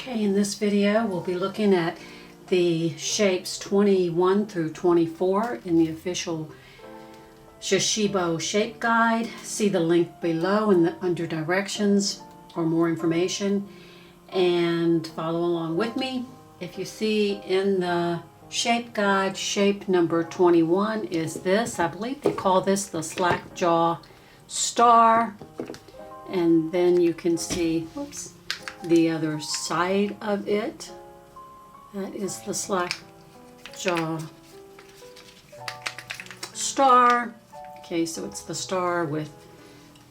Okay, in this video we'll be looking at the shapes 21 through 24 in the official Shashibo Shape Guide. See the link below under directions or more information and follow along with me. If you see in the shape guide, shape number 21 is this. I believe they call this the slack jaw star. And then you can see, the other side of it. That is the slack jaw star. Okay, so it's the star with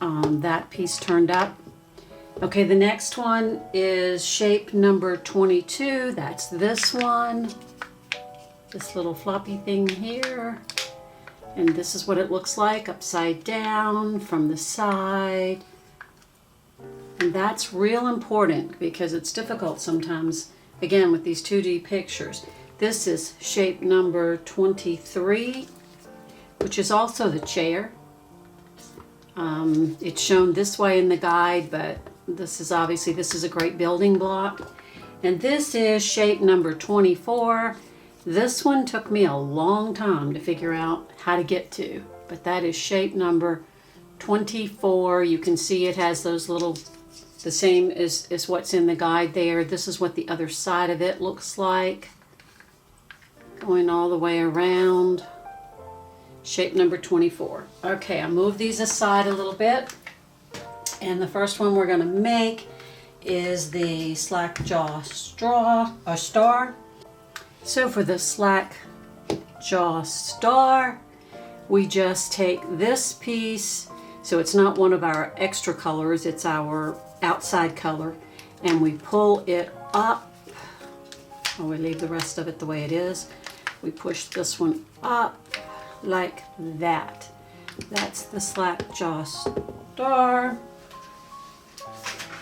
that piece turned up. Okay, the next one is shape number 22. That's this one. This little floppy thing here. And this is what it looks like upside down from the side. And that's real important because it's difficult sometimes, again, with these 2D pictures. This is shape number 23, which is also the chair. It's shown this way in the guide, but this is a great building block. And this is shape number 24. This one took me a long time to figure out how to get to, but that is shape number 24. You can see it has those little, the same as what's in the guide there. This is what the other side of it looks like. Going all the way around. Shape number 24. Okay, I'll move these aside a little bit. And the first one we're going to make is the slack jaw star. So for the slack jaw star, we just take this piece. So it's not one of our extra colors, it's our outside color, and we pull it up. Oh, we leave the rest of it the way it is. We push this one up like that. That's the slack jaw star.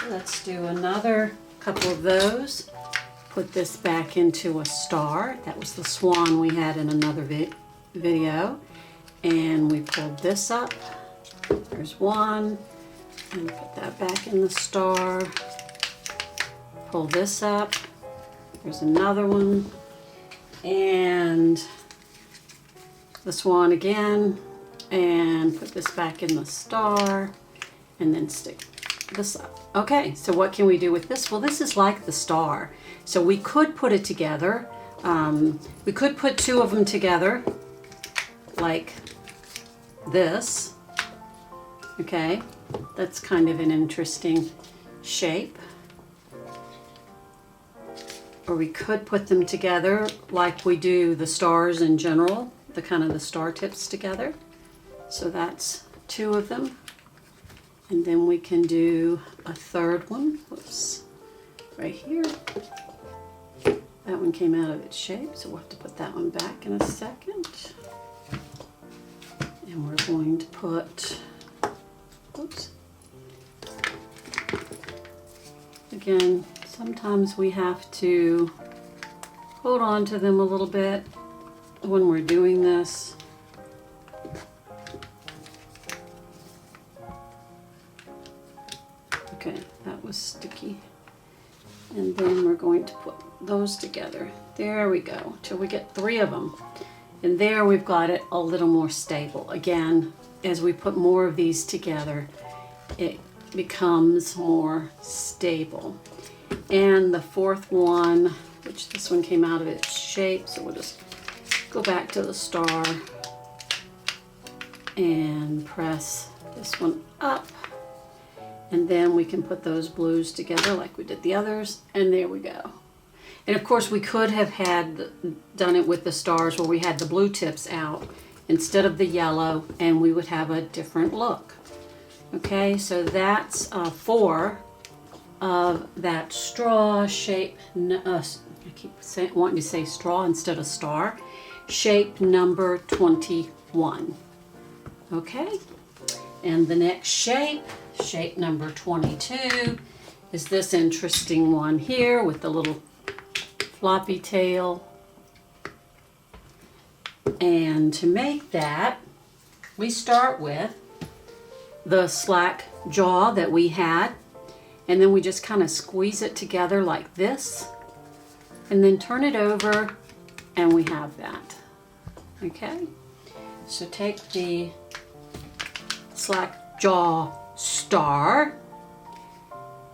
Let's do another couple of those. Put this back into a star. That was the swan we had in another video. And we pulled this up. There's one. And put that back in the star. Pull this up. There's another one. And the swan again. And put this back in the star. And then stick this up. Okay, so what can we do with this? Well, this is like the star. So we could put it together. We could put two of them together like this. Okay, that's kind of an interesting shape. Or we could put them together like we do the stars in general, the kind of the star tips together. So that's two of them. And then we can do a third one. Whoops, right here. That one came out of its shape, so we'll have to put that one back in a second. And we're going to put, oops. Again, sometimes we have to hold on to them a little bit when we're doing this. Okay, that was sticky. And then we're going to put those together. There we go, till we get three of them. And there we've got it a little more stable. Again, as we put more of these together, it becomes more stable. And the fourth one, which this one came out of its shape, so we'll just go back to the star and press this one up. And then we can put those blues together like we did the others, and there we go. And of course we could have done it with the stars where we had the blue tips out instead of the yellow, and we would have a different look. Okay, so that's four of that straw shape. I keep wanting to say straw instead of star. Shape number 21. Okay, and the next shape, shape number 22, is this interesting one here with the little floppy tail. And to make that, we start with the slack jaw that we had, and then we just kind of squeeze it together like this, and then turn it over, and we have that. Okay, so take the slack jaw star,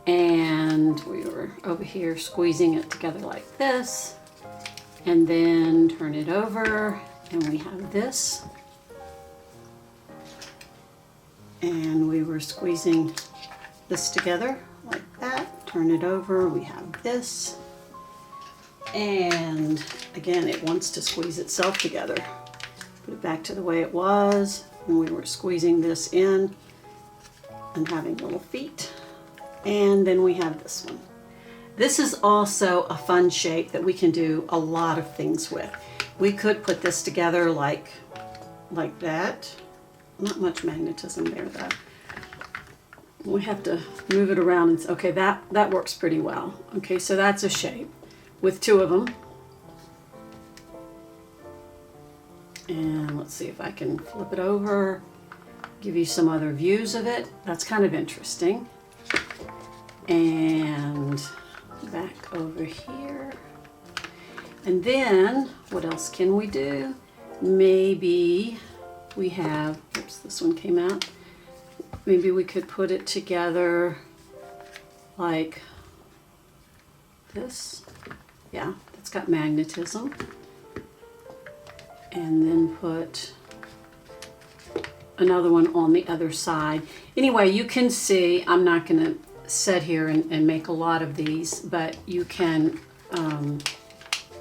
and we were over here squeezing it together like this, and then turn it over, and we have this. And we were squeezing this together like that, turn it over, we have this. And again, it wants to squeeze itself together. Put it back to the way it was, and we were squeezing this in and having little feet. And then we have this one. This is also a fun shape that we can do a lot of things with. We could put this together like that. Not much magnetism there though. We have to move it around and okay, that works pretty well. Okay, so that's a shape with two of them. And let's see if I can flip it over, give you some other views of it. That's kind of interesting. And back over here. And then what else can we do? Maybe we have, oops, this one came out. Maybe we could put it together like this. Yeah, that's got magnetism. And then put another one on the other side. Anyway, you can see, I'm not going to sit here and make a lot of these, but you can,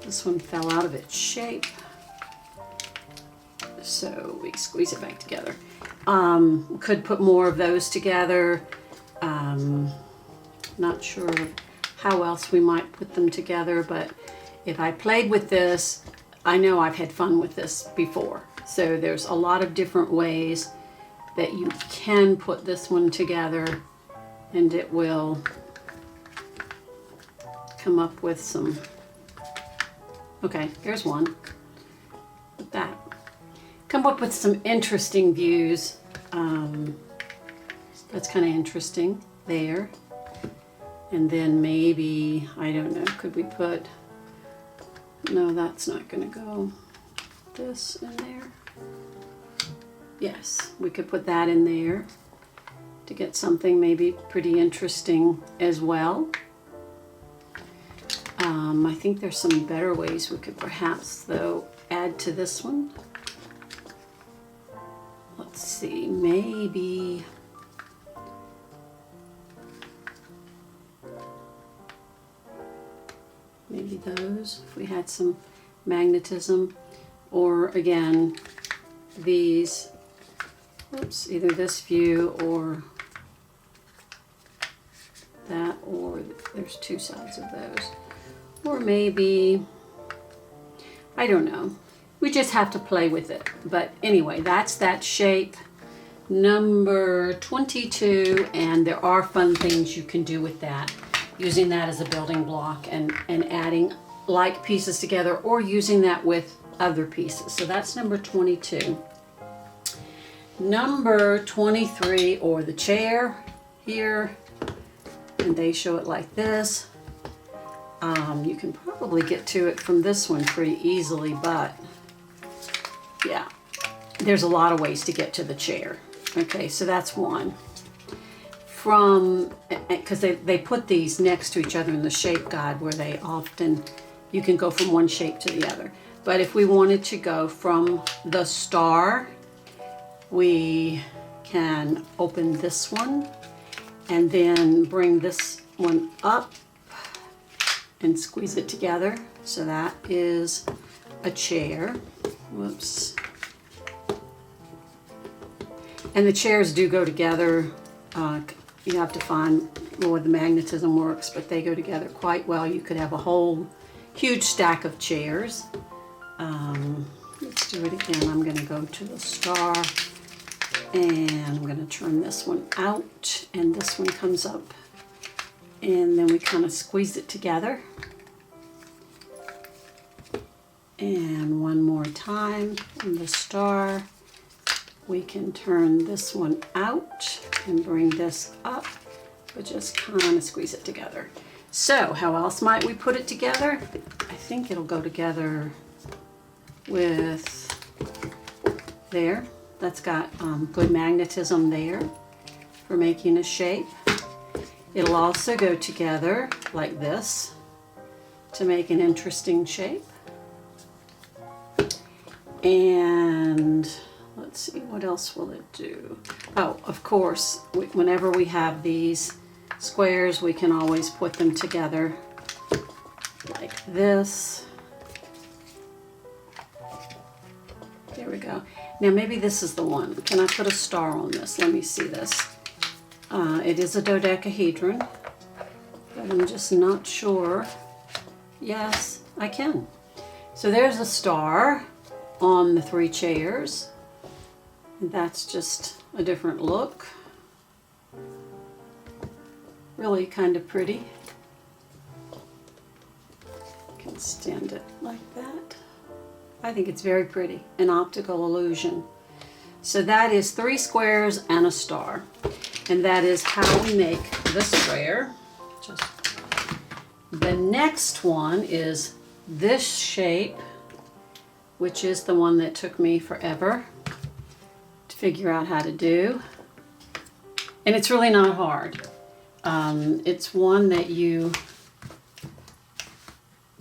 this one fell out of its shape. So we squeeze it back together. Could put more of those together. Not sure how else we might put them together, but if I played with this, I know I've had fun with this before. So there's a lot of different ways that you can put this one together, and it will come up with some, okay, here's one, with that. Come up with some interesting views. That's kind of interesting there. And then maybe, I don't know, could we put, no, that's not going to go, this in there. Yes, we could put that in there to get something maybe pretty interesting as well. I think there's some better ways we could perhaps, though, add to this one. Let's see, maybe those, if we had some magnetism, or again, these, oops, either this view or that, or there's two sides of those. Or maybe, I don't know. We just have to play with it. But anyway, that's that shape number 22, and there are fun things you can do with that, using that as a building block and adding like pieces together, or using that with other pieces. So that's number 22. Number 23, or the chair here, and they show it like this. You can probably get to it from this one pretty easily, but yeah, there's a lot of ways to get to the chair. Okay, so that's one. From, because they put these next to each other in the shape guide, where they often, you can go from one shape to the other. But if we wanted to go from the star, we can open this one and then bring this one up and squeeze it together. So that is a chair. Whoops. And the chairs do go together. You have to find where the magnetism works, but they go together quite well. You could have a whole huge stack of chairs. Let's do it again. I'm going to go to the star, and I'm going to turn this one out, and this one comes up, and then we kind of squeeze it together. And one more time in the star, we can turn this one out and bring this up but just kind of squeeze it together. So how else might we put it together? I think it'll go together with there. That's got good magnetism there for making a shape. It'll also go together like this to make an interesting shape. And let's see, what else will it do? Oh, of course, whenever we have these squares, we can always put them together like this. There we go. Now maybe this is the one. Can I put a star on this? Let me see this. It is a dodecahedron, but I'm just not sure. Yes, I can. So there's a star on the 3 chairs. That's just a different look. Really kind of pretty. Can stand it like that. I think it's very pretty, an optical illusion. So that is 3 squares and a star. And that is how we make the square. The next one is this shape, which is the one that took me forever to figure out how to do. And it's really not hard. It's one that you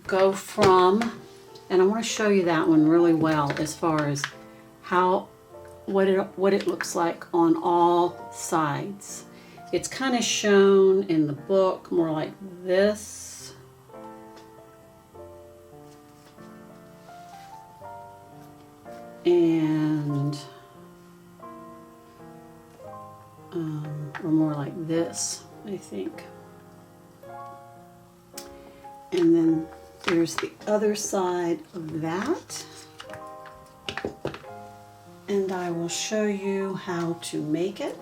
go from, and I want to show you that one really well as far as what it looks like on all sides. It's kind of shown in the book more like this. And or more like this, I think. And then there's the other side of that. And I will show you how to make it.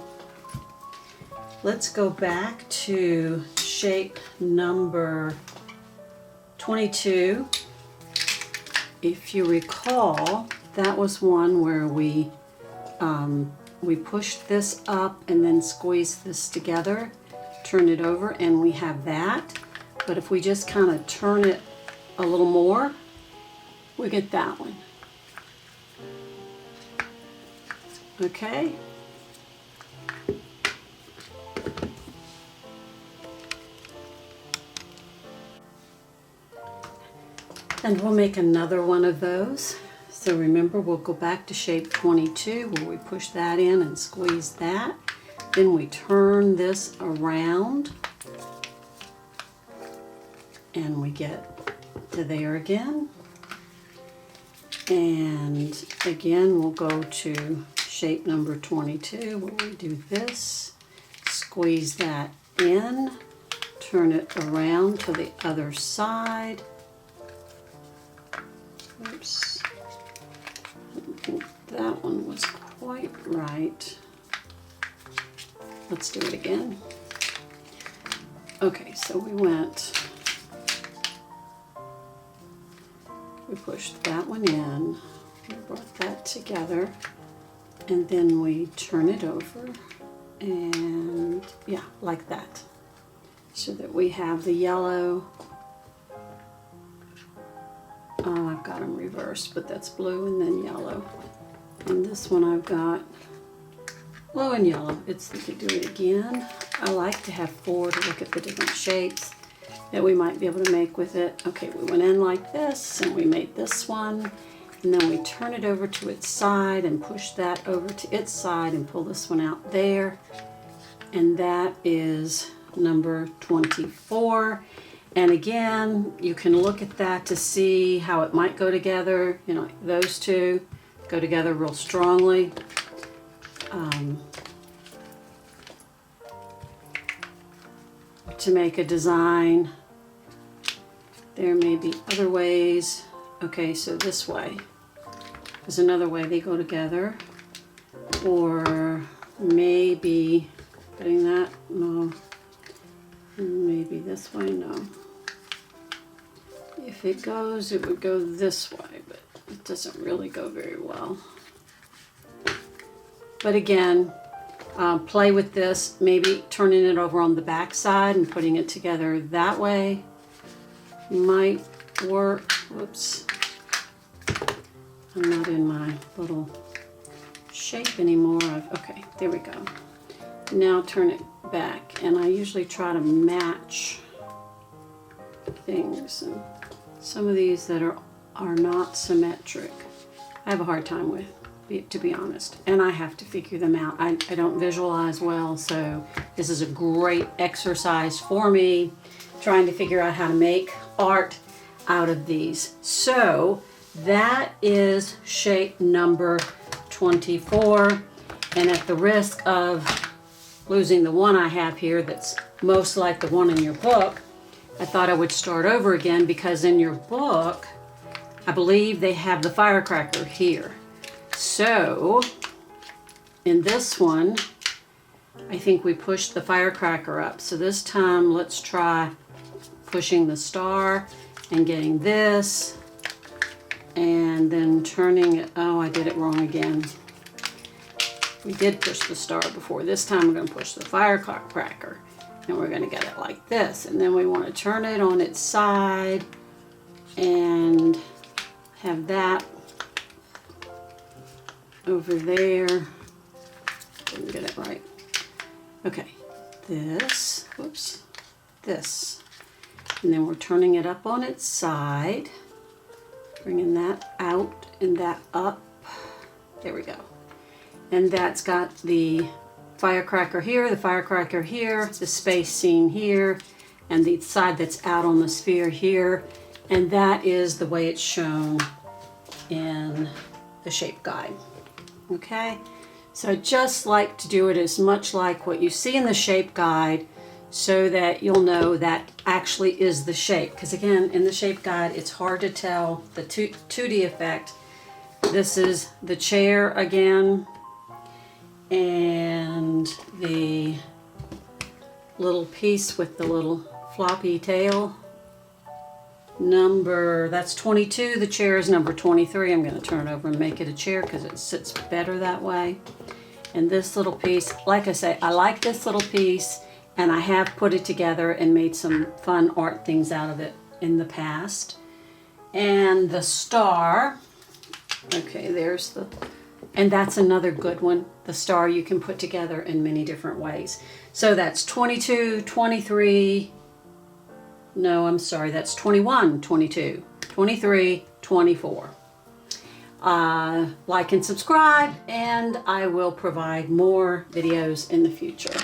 Let's go back to shape number 22. If you recall, that was one where we pushed this up and then squeezed this together, turned it over, and we have that. But if we just kind of turn it a little more, we get that one. Okay. And we'll make another one of those. So remember, we'll go back to shape 22 where we push that in and squeeze that. Then we turn this around and we get to there again. And again, we'll go to shape number 22 where we do this, squeeze that in, turn it around to the other side. Oops, I don't think that one was quite right. Let's do it again. Okay, so we pushed that one in, we brought that together, and then we turn it over, and yeah, like that, so that we have the yellow. I've got them reversed, but that's blue and then yellow. And this one I've got blue and yellow. It's to do it again. I like to have 4 to look at the different shapes that we might be able to make with it. Okay, we went in like this and we made this one, and then we turn it over to its side and push that over to its side and pull this one out there. And that is number 24. And again, you can look at that to see how it might go together. You know, those two go together real strongly. To make a design, there may be other ways. Okay, so this way is another way they go together. Or maybe putting that, no, maybe this way, no. If it goes, it would go this way, but it doesn't really go very well. But again, play with this, maybe turning it over on the back side and putting it together that way might work. Whoops. I'm not in my little shape anymore. Okay, there we go. Now turn it back, and I usually try to match things, and some of these that are not symmetric I have a hard time with, to be honest, and I have to figure them out. I don't visualize well, so this is a great exercise for me, trying to figure out how to make art out of these. So that is shape number 24, and at the risk of losing the one I have here that's most like the one in your book, I thought I would start over again, because in your book I believe they have the firecracker here. So in this one, I think we pushed the firecracker up. So this time let's try pushing the star and getting this, and then turning it. Oh, I did it wrong again. We did push the star before. This time we're going to push the firecracker, and we're going to get it like this. And then we want to turn it on its side and have that over there. Didn't get it right. Okay, this, whoops, this. And then we're turning it up on its side, bringing that out and that up. There we go. And that's got the firecracker here, the firecracker here, the space scene here, and the side that's out on the sphere here. And that is the way it's shown in the shape guide. Okay, so I just like to do it as much like what you see in the shape guide, so that you'll know that actually is the shape. Because again, in the shape guide, it's hard to tell the 2D effect. This is the chair again, and the little piece with the little floppy tail. That's 22. The chair is number 23. I'm going to turn it over and make it a chair because it sits better that way. And this little piece, like I say, I like this little piece, and I have put it together and made some fun art things out of it in the past. And the star, okay, there's the, and that's another good one. The star you can put together in many different ways. So that's 22, 23, no, I'm sorry, that's 21, 22, 23, 24. Like and subscribe, and I will provide more videos in the future.